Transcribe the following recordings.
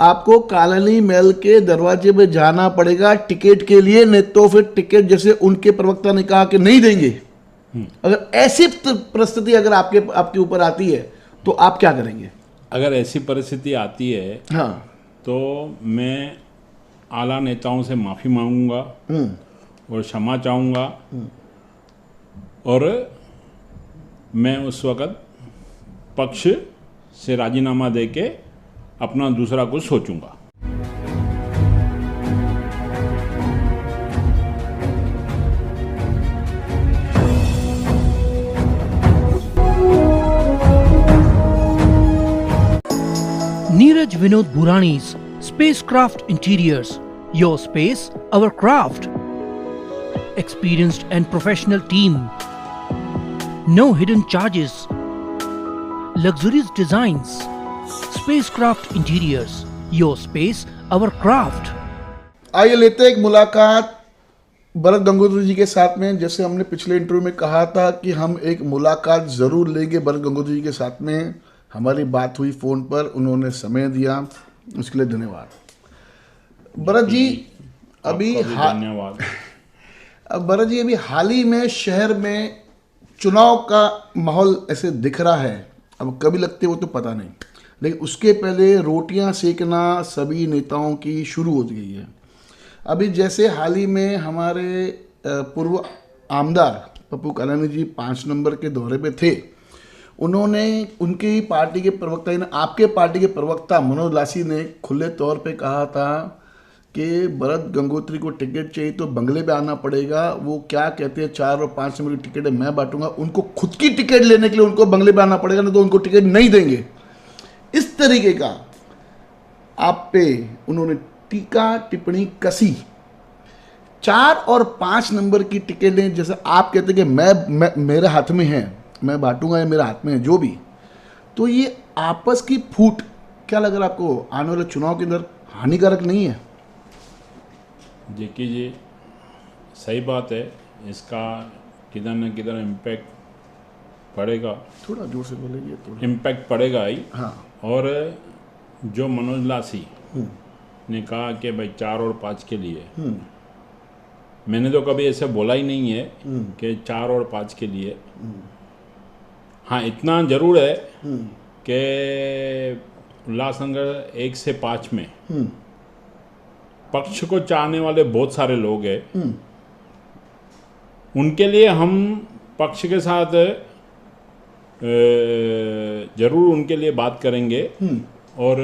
आपको कॉलोनी महल के दरवाजे पे जाना पड़ेगा टिकट के लिए, नहीं तो फिर टिकट जैसे उनके प्रवक्ता ने कहा कि नहीं देंगे। अगर ऐसी परिस्थिति अगर आपके ऊपर आती है तो आप क्या करेंगे? अगर ऐसी परिस्थिति आती है हाँ। तो मैं आला नेताओं से माफ़ी मांगूंगा और क्षमा चाहूँगा, और मैं उस वक़्त पक्ष से राजीनामा देके अपना दूसरा कुछ सोचूंगा। Neeraj Vinod Burani's Spacecraft Interiors. Your space, our craft. Experienced and professional team. No hidden charges. Luxurious designs. Spacecraft Interiors. Your space, our craft. आइए लेते हैं एक मुलाकात भरत गंगोत्री जी के साथ में। जैसे हमने पिछले इंटरव्यू में कहा था कि हम एक मुलाकात ज़रूर लेंगे भरत गंगोत्री जी के साथ में। हमारी बात हुई फ़ोन पर, उन्होंने समय दिया, उसके लिए धन्यवाद। भरत जी अभी धन्यवाद। अब भरत जी अभी हाल ही में शहर में चुनाव का माहौल ऐसे दिख रहा है, अब कभी लगते वो तो पता नहीं, लेकिन उसके पहले रोटियां सेकना सभी नेताओं की शुरू हो गई है। अभी जैसे हाल ही में हमारे पूर्व आमदार पप्पू कालानी जी 5 नंबर के दौरे पे थे, उन्होंने उनकी पार्टी के प्रवक्ता ने, आपके पार्टी के प्रवक्ता मनोज लासी ने खुले तौर पे कहा था कि भरत गंगोत्री को टिकट चाहिए तो बंगले पे आना पड़ेगा। वो क्या कहते हैं 4 और 5 नंबर की टिकट मैं बांटूंगा, उनको खुद की टिकट लेने के लिए उनको बंगले पे आना पड़ेगा, नहीं तो उनको टिकट नहीं देंगे। इस तरीके का आप पे उन्होंने टीका टिप्पणी कसी। 4 और 5 नंबर की टिकटें जैसे आप कहते हैं कि मैं मेरे हाथ में है, मैं बांटूंगा, ये मेरे हाथ में है जो भी, तो ये आपस की फूट क्या लग रहा है आपको आने वाले चुनाव के अंदर हानिकारक नहीं है? जेकी जी सही बात है, इसका किधर न किधर इम्पैक्ट पड़ेगा। थोड़ा जोर से बोलेंगे तो इम्पैक्ट पड़ेगा ही। हाँ। और जो मनोज लासी ने कहा कि भाई 4 और 5 के लिए, मैंने तो कभी ऐसे बोला ही नहीं है कि 4 और 5 के लिए। हाँ, इतना जरूर है कि उल्लासनगर 1 से 5 में पक्ष को चाहने वाले बहुत सारे लोग हैं। उनके लिए हम पक्ष के साथ जरूर उनके लिए बात करेंगे, और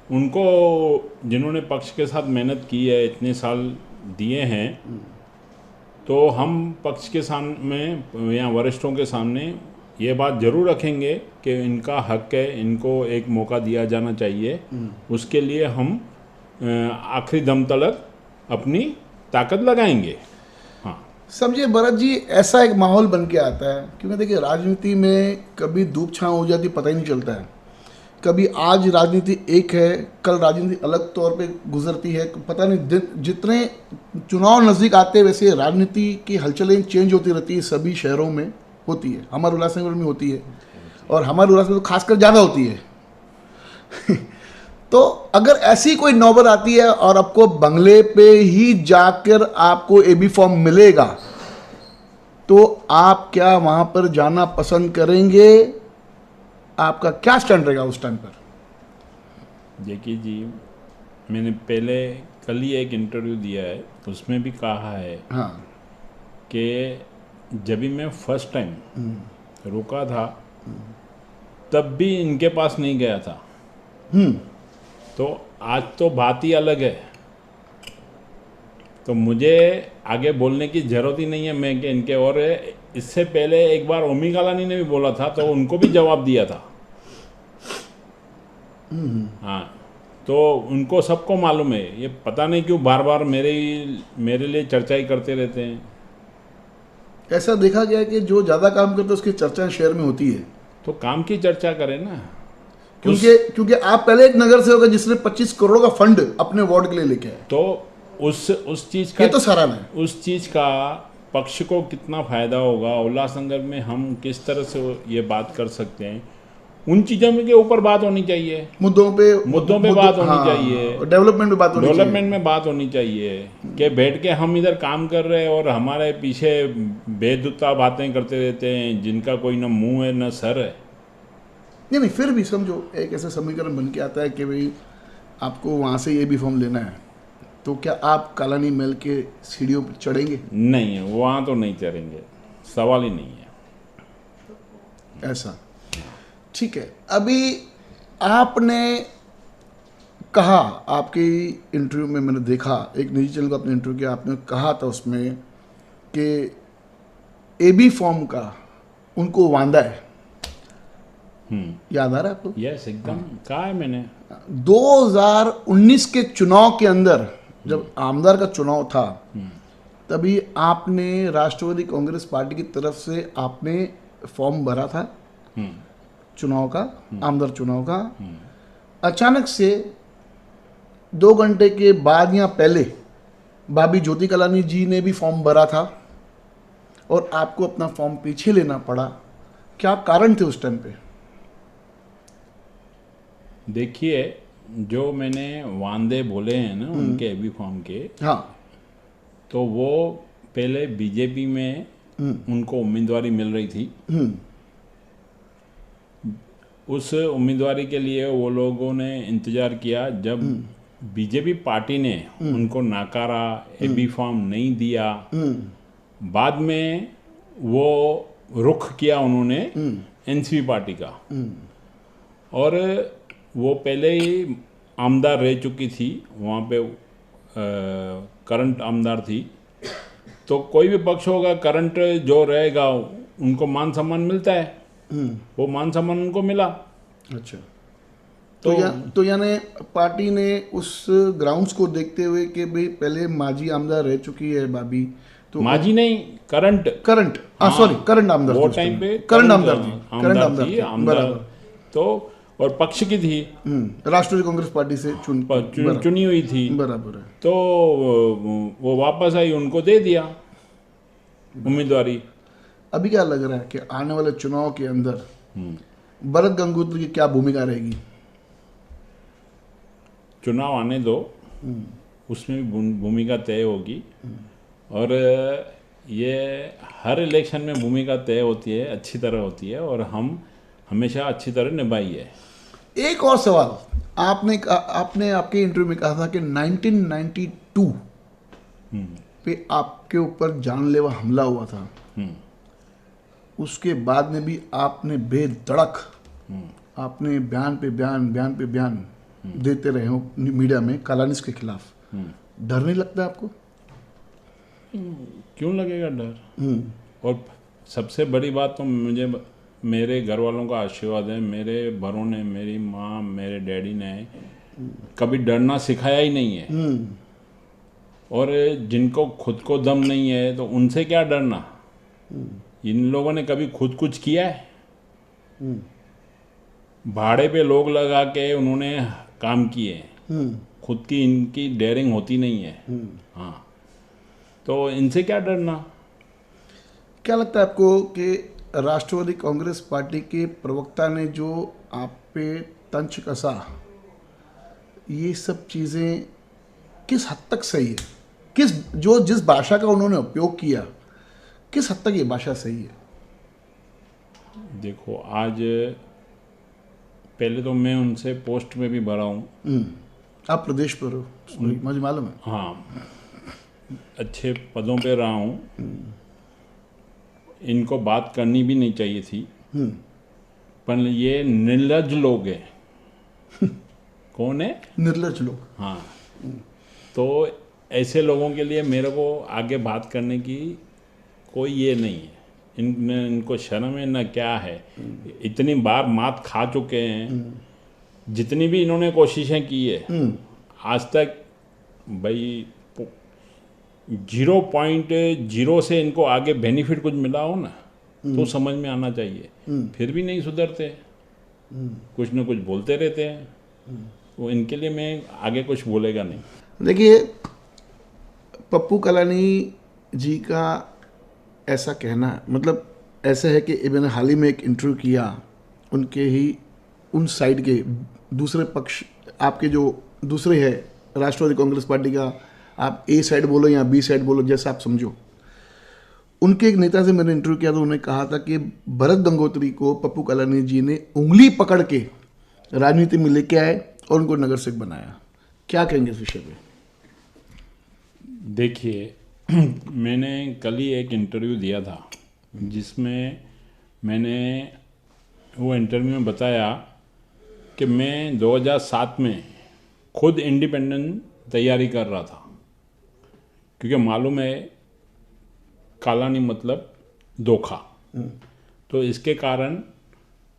उनको जिन्होंने पक्ष के साथ मेहनत की है, इतने साल दिए हैं, तो हम पक्ष के सामने या वरिष्ठों के सामने ये बात जरूर रखेंगे कि इनका हक है, इनको एक मौका दिया जाना चाहिए। उसके लिए हम आखिरी दम तक अपनी ताकत लगाएंगे। हाँ, समझिए भरत जी, ऐसा एक माहौल बन के आता है, क्योंकि देखिए राजनीति में कभी धूप छांव हो जाती पता ही नहीं चलता है। कभी आज राजनीति एक है, कल राजनीति अलग तौर पे गुजरती है, पता नहीं। जितने चुनाव नज़दीक आते हैं वैसे राजनीति की हलचलें चेंज होती रहती है, सभी शहरों में होती है, हमारे उल्लासनगर में होती है, और हमारे उल्लासनगर तो खासकर ज़्यादा होती है। तो अगर ऐसी कोई नौबत आती है और आपको बंगले पे ही जाकर आपको एबी फॉर्म मिलेगा, तो आप क्या वहां पर जाना पसंद करेंगे? आपका क्या स्टैंड रहेगा उस टाइम पर? देखिए जी, मैंने पहले कल ही एक इंटरव्यू दिया है, उसमें भी कहा है हाँ कि जब भी मैं फर्स्ट टाइम रुका था तब भी इनके पास नहीं गया था। तो आज तो बात ही अलग है, तो मुझे आगे बोलने की ज़रूरत ही नहीं है मैं कि इनके। और इससे पहले एक बार ओमी कालानी ने भी बोला था, तो उनको भी जवाब दिया था। हाँ, तो उनको सबको मालूम है, ये पता नहीं क्यों बार बार मेरे लिए चर्चा ही करते रहते हैं। ऐसा देखा गया है कि जो ज़्यादा काम करते हैं उसकी चर्चा शहर में होती है। तो काम की चर्चा करें ना, क्योंकि आप पहले एक नगर से होगा जिसने 25 करोड़ का फंड अपने वार्ड के लिए लेके आए, तो उस चीज़ का, ये तो सराहना है। उस चीज़ का पक्ष को कितना फ़ायदा होगा, उल्लासनगर में हम किस तरह से ये बात कर सकते हैं, उन चीज़ों में के ऊपर बात होनी चाहिए, मुद्दों पे बात होनी चाहिए, डेवलपमेंट पे बात होनी चाहिए। डेवलपमेंट में बात होनी चाहिए कि बैठ के हम इधर काम कर रहे हैं और हमारे पीछे बेदुता बातें करते रहते हैं जिनका कोई ना मुंह है ना सर है। नहीं, फिर भी समझो एक ऐसा समीकरण बन के आता है कि भाई आपको वहाँ से ये भी फॉर्म लेना है, तो क्या आप कालानी महल के सीढ़ियों पर चढ़ेंगे? नहीं, वहाँ तो नहीं चढ़ेंगे, सवाल ही नहीं है। ऐसा ठीक है। अभी आपने कहा, आपकी इंटरव्यू में मैंने देखा, एक निजी चैनल को आपने इंटरव्यू किया, आपने कहा था उसमें कि एबी फॉर्म का उनको वांदा है। याद आ रहा है आपको? यस, एकदम कहा है मैंने। 2019 के चुनाव के अंदर जब आमदार का चुनाव था, तभी आपने राष्ट्रवादी कांग्रेस पार्टी की तरफ से आपने फॉर्म भरा था चुनाव का, आमदार चुनाव का। अचानक से 2 घंटे के बाद या पहले भाभी ज्योति कलानी जी ने भी फॉर्म भरा था और आपको अपना फॉर्म पीछे लेना पड़ा। क्या कारण थे उस टाइम पे? देखिए, जो मैंने वांदे बोले हैं ना उनके एबी फॉर्म के, हाँ, तो वो पहले बीजेपी में उनको उम्मीदवारी मिल रही थी। उस उम्मीदवारी के लिए वो लोगों ने इंतज़ार किया। जब बीजेपी पार्टी ने उनको नाकारा, एबी फॉर्म नहीं दिया, बाद में वो रुख किया उन्होंने एनसीपी पार्टी का, और वो पहले ही आमदार रह चुकी थी वहाँ पे, करंट आमदार थी। तो कोई भी पक्ष होगा, करंट जो रहेगा उनको मान सम्मान मिलता है, वो मान सम्मान उनको मिला। अच्छा, तो यानी पार्टी ने उस ग्राउंड्स को देखते हुए कि भाई पहले माजी आमदार रह चुकी है भाभी, तो माजी नहीं, करंट सॉरी, करंट आमदार वो थी उस टाइम पे करंट आमदार थी, आमदार तो, और पक्ष की थी, राष्ट्रीय कांग्रेस पार्टी से चुनी हुई थी। बराबर है। तो वो वापस आई, उनको दे दिया उम्मीदवारी। अभी क्या लग रहा है कि आने वाले चुनाव के अंदर भरत गंगोत्री की क्या भूमिका रहेगी? चुनाव आने दो, उसमें भी भूमिका तय होगी, और ये हर इलेक्शन में भूमिका तय होती है, अच्छी तरह होती है, और हम हमेशा अच्छी तरह निभाई है। एक और सवाल, आपने आपके इंटरव्यू में कहा था कि 1992 पे आपके ऊपर जानलेवा हमला हुआ था, उसके बाद में भी आपने बेधड़क आपने बयान पे बयान देते रहे हो मीडिया में कालानिस के खिलाफ। डर नहीं लगता आपको? क्यों लगेगा डर? और सबसे बड़ी बात तो मुझे मेरे घर वालों का आशीर्वाद है। मेरे बड़ों ने, मेरी माँ, मेरे डैडी ने कभी डरना सिखाया ही नहीं है, और जिनको खुद को दम नहीं है तो उनसे क्या डरना। इन लोगों ने कभी खुद कुछ किया है? भाड़े पे लोग लगा के उन्होंने काम किए, खुद की इनकी डेयरिंग होती नहीं है। हाँ, तो इनसे क्या डरना। क्या लगता है आपको कि राष्ट्रवादी कांग्रेस पार्टी के प्रवक्ता ने जो आप पे तंज कसा, ये सब चीज़ें किस हद तक सही है? जिस भाषा का उन्होंने उपयोग किया, किस हद तक ये भाषा सही है? देखो, आज पहले तो मैं उनसे पोस्ट में भी भरा हूँ। आप प्रदेश पर हो, मुझे मालूम है। हाँ, अच्छे पदों पे रहा हूँ। इनको बात करनी भी नहीं चाहिए थी, पर ये निर्लज्ज लोग हैं। कौन है? निर्लज्ज लोग। हाँ, तो ऐसे लोगों के लिए मेरे को आगे बात करने की कोई ये नहीं है। इनको शर्म है ना क्या है? इतनी बार मात खा चुके हैं, जितनी भी इन्होंने कोशिशें की है आज तक, भाई 0.0 से इनको आगे बेनिफिट कुछ मिला हो ना, तो समझ में आना चाहिए। फिर भी नहीं सुधरते, कुछ ना कुछ बोलते रहते हैं। वो इनके लिए मैं आगे कुछ बोलेगा नहीं। देखिए, पप्पू कलानी जी का ऐसा कहना, मतलब ऐसा है कि मैंने हाल ही में एक इंटरव्यू किया उनके ही उन साइड के दूसरे पक्ष आपके जो दूसरे है राष्ट्रवादी कांग्रेस पार्टी का, आप ए साइड बोलो या बी साइड बोलो, जैसा आप समझो, उनके एक नेता से मैंने इंटरव्यू किया तो उन्होंने कहा था कि भरत गंगोत्री को पप्पू कालानी जी ने उंगली पकड़ के राजनीति में लेके आए और उनको नगर सेवक बनाया। क्या कहेंगे इस विषय पे? देखिए, मैंने कल ही एक इंटरव्यू दिया था जिसमें मैंने वो इंटरव्यू में बताया कि मैं 2007 में खुद इंडिपेंडेंट तैयारी कर रहा था, क्योंकि मालूम है कालानी मतलब धोखा। तो इसके कारण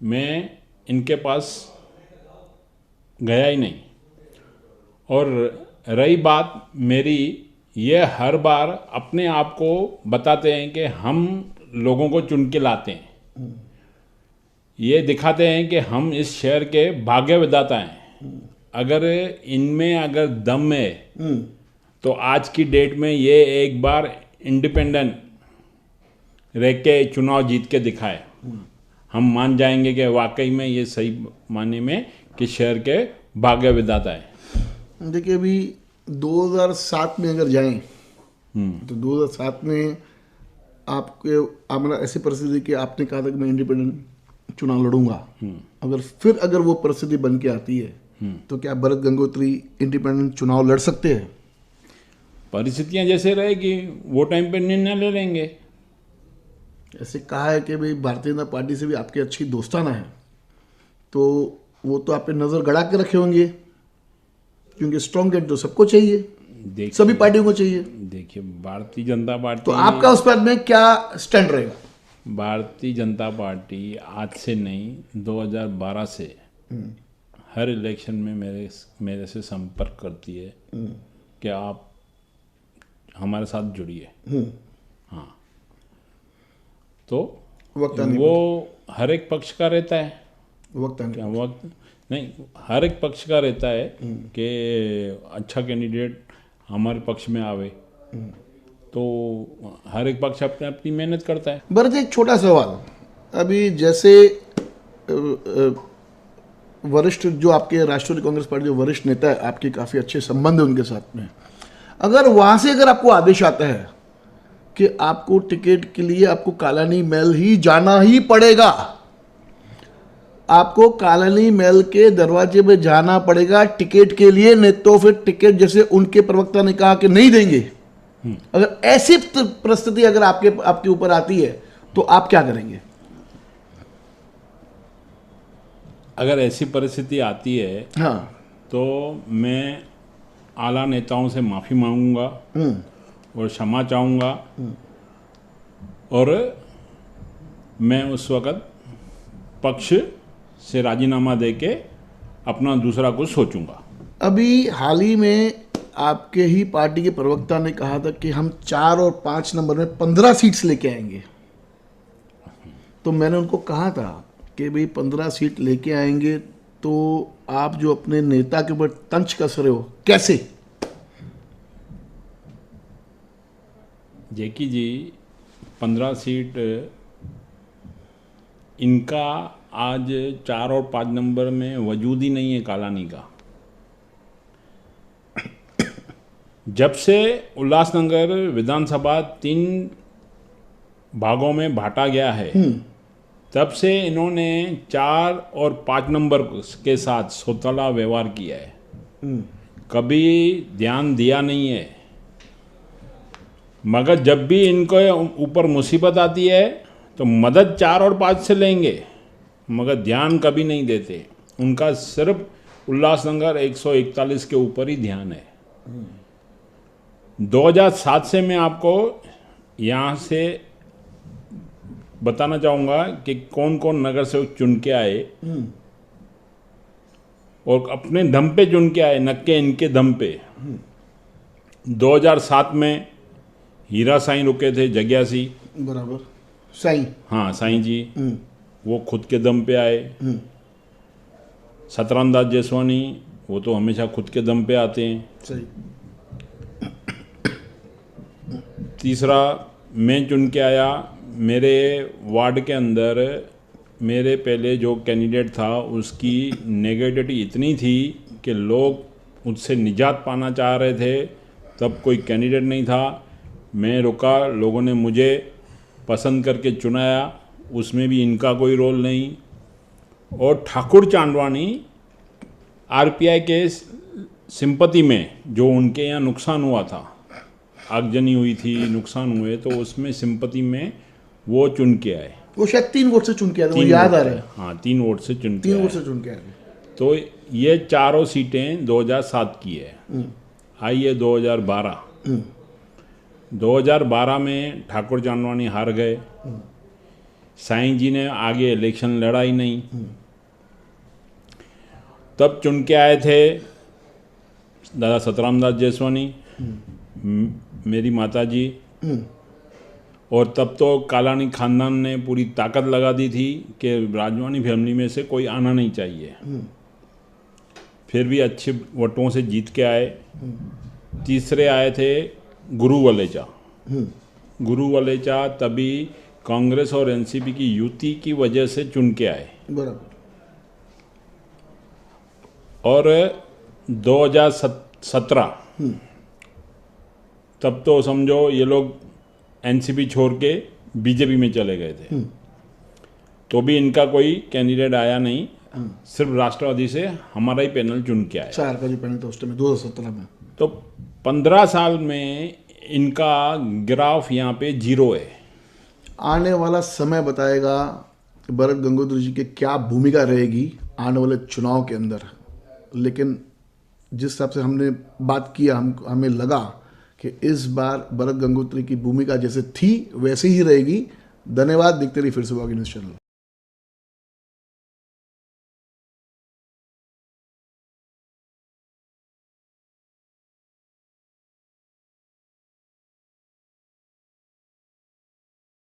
मैं इनके पास गया ही नहीं। और रही बात मेरी, ये हर बार अपने आप को बताते हैं कि हम लोगों को चुन के लाते हैं, ये दिखाते हैं कि हम इस शहर के भाग्य विधाता हैं। अगर इनमें अगर दम है तो आज की डेट में ये एक बार इंडिपेंडेंट रह के चुनाव जीत के दिखाए, हम मान जाएंगे कि वाकई में ये सही माने में कि शहर के भाग्य विधाता है। देखिए, अभी 2007 में अगर जाएं तो 2007 में आपके आपने ऐसी परिस्थिति कि आपने कहा था कि मैं इंडिपेंडेंट चुनाव लड़ूंगा, अगर वो परिस्थिति बन के आती है तो क्या भरत गंगोत्री इंडिपेंडेंट चुनाव लड़ सकते हैं? परिस्थितियां जैसे रहेगी वो टाइम पे निर्णय ले लेंगे। ऐसे कहा है कि भाई भारतीय जनता पार्टी से भी आपकी अच्छी दोस्ताना है, तो वो तो आप पे नजर गड़ा के रखे होंगे, क्योंकि स्ट्रॉन्ग कैंडिडेट तो सबको चाहिए, सभी पार्टियों को चाहिए। देखिए, भारतीय जनता पार्टी, तो आपका उस पर में क्या स्टैंड रहेगा? भारतीय जनता पार्टी आज से नहीं 2012 से हर इलेक्शन में मेरे से संपर्क करती है कि आप हमारे साथ जुड़िए। हाँ, तो वक्त आने वो हर एक पक्ष का रहता है, वक्त आने क्या वक्त नहीं, हर एक पक्ष का रहता है कि अच्छा कैंडिडेट हमारे पक्ष में आवे, तो हर एक पक्ष अपने अपनी मेहनत करता है। भरत, एक छोटा सवाल, अभी जैसे वरिष्ठ जो आपके राष्ट्रवादी कांग्रेस पार्टी जो वरिष्ठ नेता है, आपके काफ़ी अच्छे संबंध है उनके साथ में, अगर वहाँ से अगर आपको आदेश आता है कि आपको टिकट के लिए आपको कालानी महल ही जाना ही पड़ेगा, आपको कालानी महल के दरवाजे पे जाना पड़ेगा टिकट के लिए, नहीं तो फिर टिकट जैसे उनके प्रवक्ता ने कहा कि नहीं देंगे, अगर ऐसी परिस्थिति अगर आपके ऊपर आती है तो आप क्या करेंगे? अगर ऐसी परिस्थिति आती है हाँ, तो मैं आला नेताओं से माफ़ी मांगूंगा और क्षमा चाहूँगा, और मैं उस वक़्त पक्ष से राजीनामा देके अपना दूसरा कुछ सोचूंगा। अभी हाल ही में आपके ही पार्टी के प्रवक्ता ने कहा था कि हम 4 और 5 नंबर में 15 सीट्स लेके आएंगे, तो मैंने उनको कहा था कि भाई 15 सीट लेके आएंगे तो आप जो अपने नेता के ऊपर तंज कस रहे हो, कैसे? जेकी जी, 15 सीट इनका आज 4 और 5 नंबर में वजूद ही नहीं है कालानी का। जब से उल्लासनगर विधानसभा 3 भागों में बांटा गया है, तब से इन्होंने 4 और 5 नंबर के साथ सौतला व्यवहार किया है, कभी ध्यान दिया नहीं है। मगर जब भी इनको ऊपर मुसीबत आती है तो मदद 4 और 5 से लेंगे, मगर ध्यान कभी नहीं देते। उनका सिर्फ उल्लासनगर 141 के ऊपर ही ध्यान है। 2007 से मैं आपको यहाँ से बताना चाहूँगा कि कौन कौन नगर सेवक चुन के आए और अपने दम पे चुन के आए, न के इनके दम पे। 2007 में हीरा साईं रुके थे, जग्यासी, बराबर, साईं, हाँ साईं जी, वो खुद के दम पे आए। सतराम दास जसवानी, वो तो हमेशा खुद के दम पे आते हैं। सही। तीसरा मैं चुन के आया, मेरे वार्ड के अंदर मेरे पहले जो कैंडिडेट था उसकी नेगेटिविटी इतनी थी कि लोग उससे निजात पाना चाह रहे थे, तब कोई कैंडिडेट नहीं था। मैं रुका, लोगों ने मुझे पसंद करके चुनाया, उसमें भी इनका कोई रोल नहीं। और ठाकुर चांदवानी आरपीआई के सिंपति में जो उनके यहाँ नुकसान हुआ था, आगजनी हुई थी, नुकसान हुए, तो उसमें सिंपति में वो चुन के आए। वो शायद 3 वोट से चुन के आए थे, मुझे याद आ रहा है। हाँ, 3 वोट से चुन के 3 आए। वोट से चुन के आए थे। तो ये चारों सीटें 2007 की है। आई है 2012। 2012 में ठाकुर चांदवानी हार गए। साईं जी ने आगे इलेक्शन लड़ा ही नहीं। तब चुन के आए थे दादा सतराम दास जयसवानी, मेरी माता जी, और तब तो कालानी खानदान ने पूरी ताकत लगा दी थी कि राजवानी फैमिली में से कोई आना नहीं चाहिए। फिर भी अच्छे वोटों से जीत के आए। तीसरे आए थे गुरु वलेचा। गुरु वलेचा तभी कांग्रेस और एनसीपी की युति की वजह से चुन के आए। बराबर। और 2017 तब तो समझो ये लोग एनसीपी छोड़ के बीजेपी में चले गए थे, तो भी इनका कोई कैंडिडेट आया नहीं। सिर्फ राष्ट्रवादी से हमारा ही पैनल चुन के आया। 4 का जो पैनल था उस टाइम 2017 में। तो 15 साल में इनका ग्राफ यहाँ पे 0 है। आने वाला समय बताएगा भरत गंगोत्री जी की क्या भूमिका रहेगी आने वाले चुनाव के अंदर। लेकिन जिस हिसाब से हमने बात किया, हमें लगा कि इस बार भरत गंगोत्री की भूमिका जैसे थी वैसे ही रहेगी। धन्यवाद। देखते रहिए फिर से वॉग न्यूज़ चैनल।